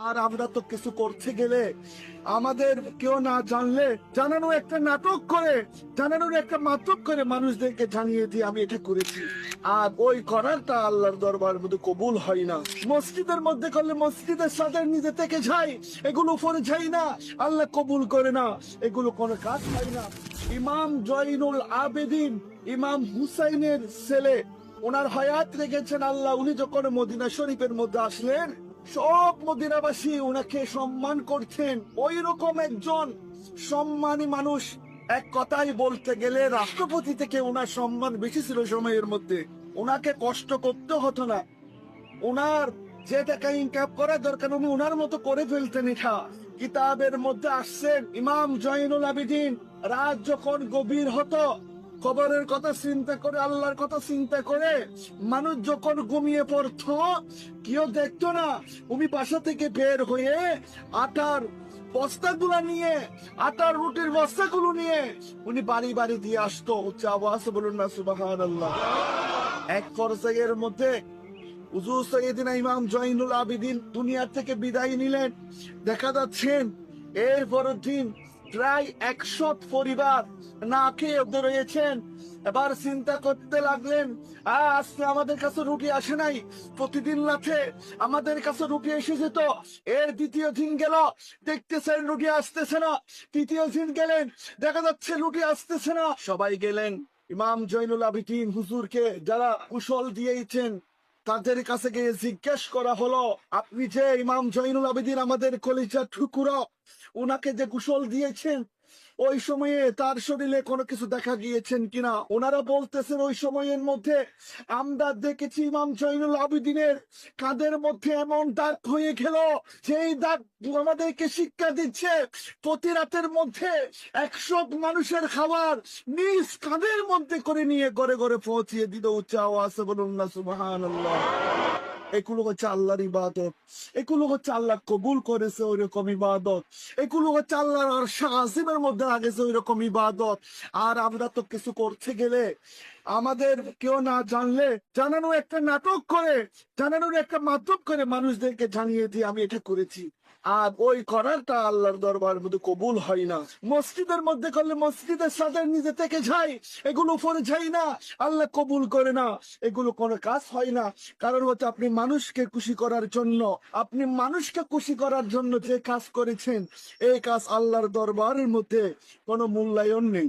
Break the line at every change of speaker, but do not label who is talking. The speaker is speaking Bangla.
আর আমরা তো কিছু করতে গেলে আমাদের কেউ না জানলে জানানো একটা নাটক করে, জানানোর একটা মাধ্যম করে মানুষদেরকে জানিয়ে দিয়ে আমি এটা করেছি। আর ওই করারটা আল্লাহর দরবার মধ্যে কবুল হয় না। মসজিদের মধ্যে করলে মসজিদের সাথে নিজে থেকে যাই, এগুলো উপরে যাই না, আল্লাহ কবুল করে না, এগুলো কোনো কাজ হয় না। ইমাম জয়নুল আবেদিন, ইমাম হুসাইনের ছেলে, ওনার হায়াত রেখেছেন আল্লাহ। উনি যখন মদিনা শরীফের মধ্যে আসলেন, সব মদিনাবাসী ওনাকে সম্মান করতেন। ওই রকম একজন সম্মানী মানুষ, এক কথাই বলতে গেলে রাষ্ট্রপতি থেকে ওনার সম্মান বেশি ছিল সময়ের মধ্যে। ওনাকে কষ্ট করতে হতো না, ওনার যে টাকা ইনকাম করা দরকার উনি ওনার মতো করে ফেলতেন। এটা কিতাবের মধ্যে আসছেন। ইমাম জয়নুল আবেদিন রাত যখন গভীর হতো, কবরের কথা চিন্তা করে, আল্লাহর কথা চিন্তা করে মানুষ যখন ঘুমিয়ে পড়তো, কেউ দেখতো না, উনি বাসা থেকে বের হয়ে আটার বস্তাগুলা নিয়ে, আটার রুটির বস্তাগুলো নিয়ে উনি বাড়ি বাড়ি দিয়ে আসতো। উচ্চ আওয়াজে বলুন না সুবহানাল্লাহ। এক পর্যায়ের মধ্যে হুজুর সাইয়েদিনা ইমাম জয়নুল আবেদিন দুনিয়া থেকে বিদায় নিলেন। দেখা যাচ্ছেন এর পরের দিন প্রায় 100 পরিবার না খেয়ে রয়েছেন। এবার চিন্তা করতে লাগলেন, আজকে আমাদের কাছে রুটি আসে নাই, প্রতিদিন রাতে আমাদের কাছে রুটি এসে যেত। এর দ্বিতীয় দিন গেল, দেখতেছেন রুটি আসতেছে না। তৃতীয় দিন গেলেন, দেখা যাচ্ছে রুটি আসতেছে না। সবাই গেলেন ইমাম জয়নুল আবেদিন হুজুরকে, যারা কুশল দিয়েছেন তাদের কাছে গিয়ে জিজ্ঞেস করা হলো, আপনি যে ইমাম জয়নুল আবেদিন আমাদের কলিজার টুকরা, উনাকে যে কুশল দিয়েছেন, ওই সময়ে তার শরীরে কোনো কিছু দেখা গিয়েছেন কিনা? ওনারা বলতেছেন ওই সময়ের মধ্যে আমরা দেখেছি ইমাম জয়নুল আবেদিনের কাঁধের মধ্যে এমন দাগ হয়ে গেল, যেই দাগ আমাদেরকে শিক্ষা দিচ্ছে প্রতি রাতের মধ্যে 100 মানুষের খাবার নিজ কাঁধের মধ্যে করে নিয়ে ঘরে ঘরে পৌঁছিয়ে দিত। উচ্চ আওয়াজে বলুন না সুবহানাল্লাহ। এগুলো হচ্ছে আল্লাহর ইবাদত, এগুলো হচ্ছে আল্লাহ কবুল করেছে ওই রকম ইবাদত, এগুলো হচ্ছে আল্লাহর আরশে আজিমের মধ্যে আগেছে ওই রকম ইবাদত। আর আমরা তো কিছু করতে গেলে আমাদের কেউ না জানলে জানানো একটা নাটক করে, জানানোর একটা মাধ্যম করে মানুষদেরকে জানিয়ে দিয়ে আমি এটা করেছি। আর ওই করারটা আল্লাহর দরবার মধ্যে কবুল হয় না। মসজিদের মধ্যে করলে মসজিদের সাথে নিজে থেকে যাই, এগুলো উপরে যাই না, আল্লাহ কবুল করে না, এগুলো কোনো কাজ হয় না। কারণ হচ্ছে আপনি মানুষকে খুশি করার জন্য, আপনি মানুষকে খুশি করার জন্য যে কাজ করেছেন, এই কাজ আল্লাহর দরবারের মধ্যে কোনো মূল্যায়ন নেই।